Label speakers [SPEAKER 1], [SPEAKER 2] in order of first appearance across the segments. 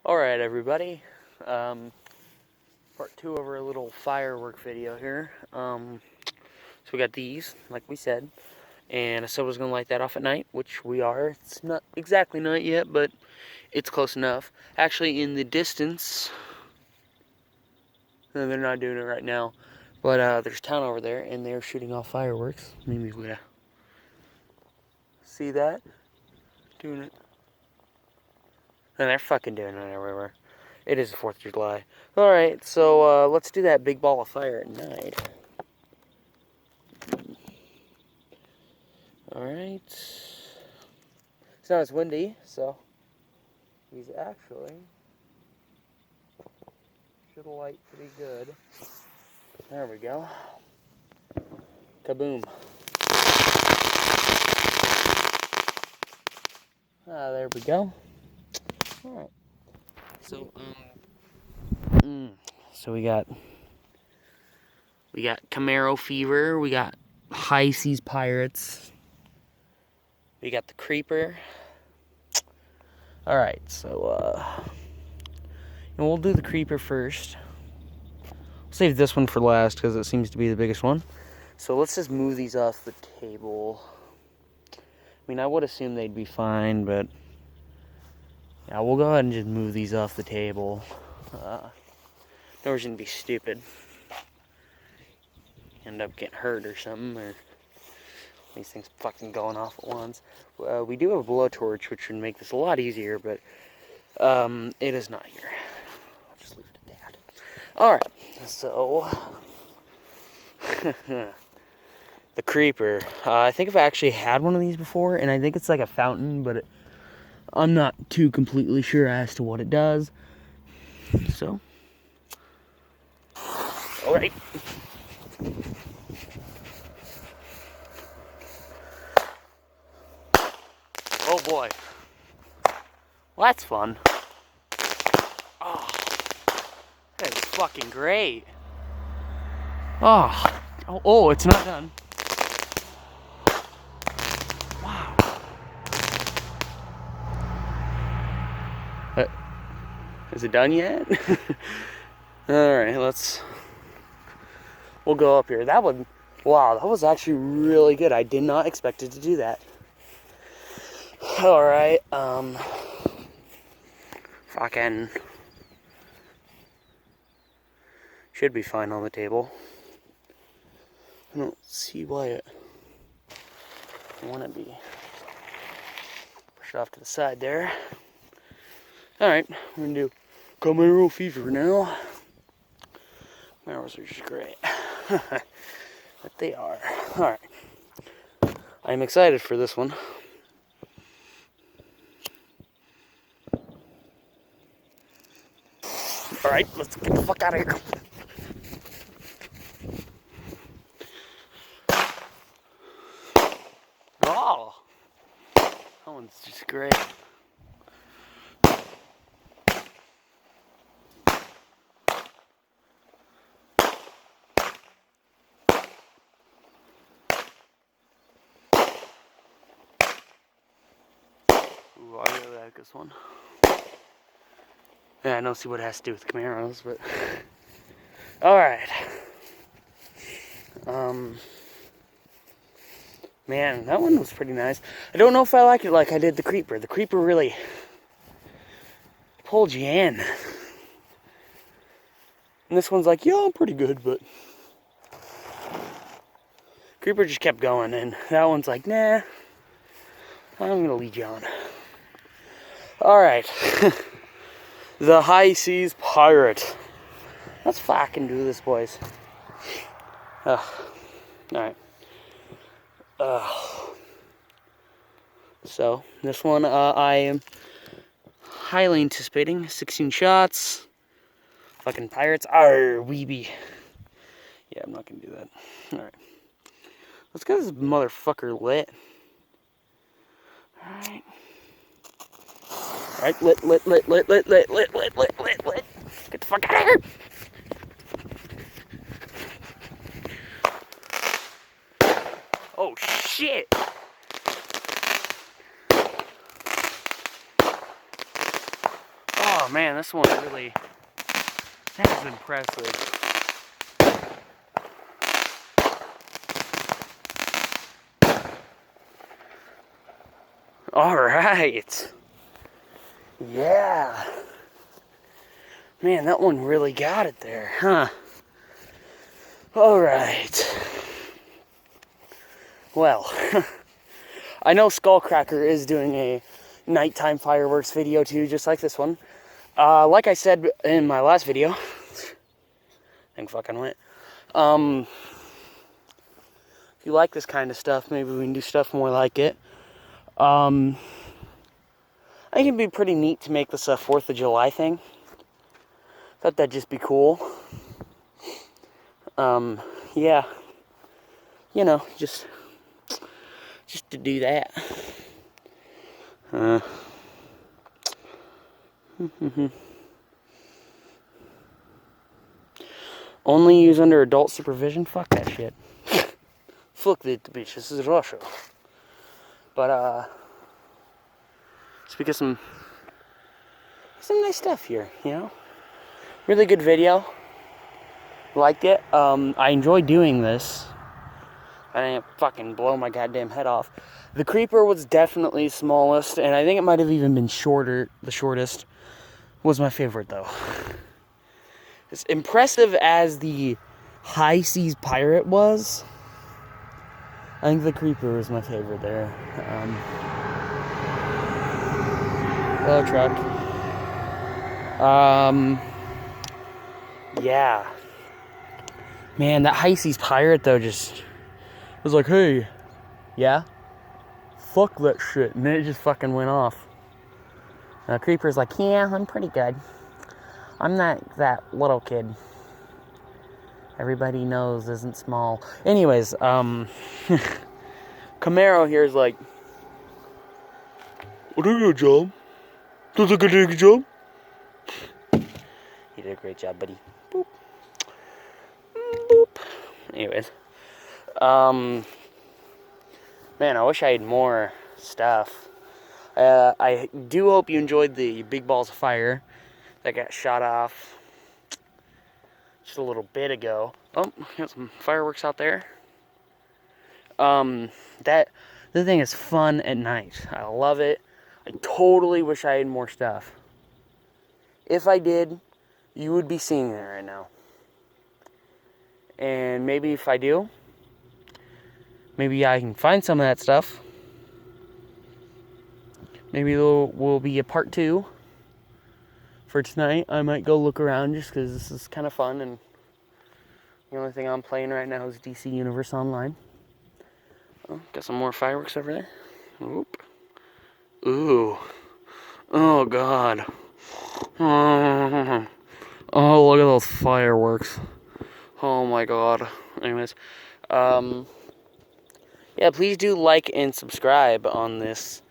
[SPEAKER 1] Alright everybody, part 2 of our little firework video here. So we got these, like we said, and I said I was going to light that off at night, which we are. It's not exactly night yet, but it's close enough. Actually, in the distance, they're not doing it right now, but there's town over there, and they're shooting off fireworks. Maybe we're gonna see that? Doing it. And they're fucking doing it everywhere. It is the 4th of July. Alright, so let's do that big ball of fire at night. Alright. So it's windy, so he's actually should light pretty good. There we go. Kaboom. There we go. Alright. So we got Camaro Fever, we got High Seas Pirates, we got the Creeper. Alright, so and we'll do the Creeper first. We'll save this one for last because it seems to be the biggest one. So let's just move these off the table. I mean, I would assume they'd be fine, but yeah, we'll go ahead and just move these off the table. No reason to be stupid. End up getting hurt or something, or these things fucking going off at once. We do have a blowtorch, which would make this a lot easier, but it is not here. I'll just leave it at that. Alright, so the Creeper. I think I've actually had one of these before, and I think it's like a fountain, but I'm not too completely sure as to what it does. So, alright. Oh boy. Well, that's fun. Oh, that is fucking great. Oh, it's not done. Wow. Is it done yet? Alright, we'll go up here. Wow, that was actually really good. I did not expect it to do that. Alright, fucking should be fine on the table. I don't see why it wouldn't be. Push it off to the side there. Alright, we're gonna do Camaro Fever now. Camaros are just great. But they are. Alright. I'm excited for this one. Alright, let's get the fuck out of here. Oh! That one's just great. Ooh, I really like this one. Yeah, I don't see what it has to do with Camaros, but alright. Man, that one was pretty nice. I don't know if I like it like I did the Creeper. The Creeper really pulled you in. And this one's like, yeah, I'm pretty good, but Creeper just kept going, and that one's like, nah, I'm gonna lead you on. Alright. The High Seas Pirate. Let's fucking do this, boys. Alright. So, this one I am highly anticipating. 16 shots. Fucking pirates. Arr, weeby. Yeah, I'm not gonna do that. Alright. Let's get this motherfucker lit. Alright. Alright, lit. Get the fuck out of here! Oh shit! Oh man, this one really, that is impressive. All right. Yeah. Man, that one really got it there, huh? All right. Well, I know Skullcracker is doing a nighttime fireworks video too, just like this one. Like I said in my last video, thing fucking went. If you like this kind of stuff, maybe we can do stuff more like it. I think it'd be pretty neat to make this a 4th of July thing. Thought that'd just be cool. Yeah. You know, just to do that. Only use under adult supervision? Fuck that shit. Fuck that bitch, this is Russia. But, let's pick up some nice stuff here, you know? Really good video. Liked it. I enjoy doing this. I didn't fucking blow my goddamn head off. The creeper was definitely the smallest, and I think it might have even been shorter. The shortest was my favorite, though. As impressive as the High Seas Pirate was, I think the creeper was my favorite there. Hello, truck. Yeah. Man, that High Seas Pirate, though, just was like, hey, yeah? Fuck that shit. And then it just fucking went off. And the creeper's like, yeah, I'm pretty good. I'm not that little kid. Everybody knows isn't small. Anyways, Camaro here is like, well, did a good job. Does a good job? You did a great job, buddy. Boop. Boop. Anyways, man, I wish I had more stuff. I do hope you enjoyed the big balls of fire that got shot off just a little bit ago. Oh, got some fireworks out there. The thing is fun at night. I love it. I totally wish I had more stuff. If I did, you would be seeing it right now. And maybe if I do, maybe I can find some of that stuff. Maybe there will be a part 2 for tonight. I might go look around just because this is kind of fun, and the only thing I'm playing right now is DC Universe Online. Oh, got some more fireworks over there. Oop. Ooh. Oh, God. Oh, look at those fireworks. Oh, my God. Anyways, yeah, please do like and subscribe on this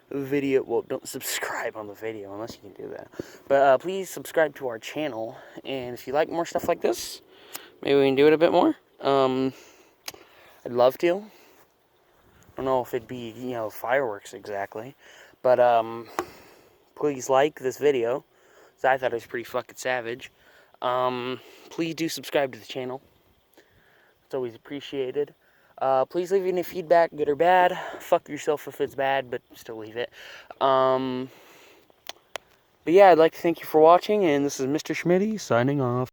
[SPEAKER 1] video. Well, don't subscribe on the video unless you can do that. But please subscribe to our channel. And if you like more stuff like this, maybe we can do it a bit more. I'd love to. I don't know if it'd be, you know, fireworks exactly. But please like this video, because I thought it was pretty fucking savage. Please do subscribe to the channel. It's always appreciated. Please leave any feedback, good or bad. Fuck yourself if it's bad, but still leave it. But yeah, I'd like to thank you for watching, and this is Mr. Schmitty signing off.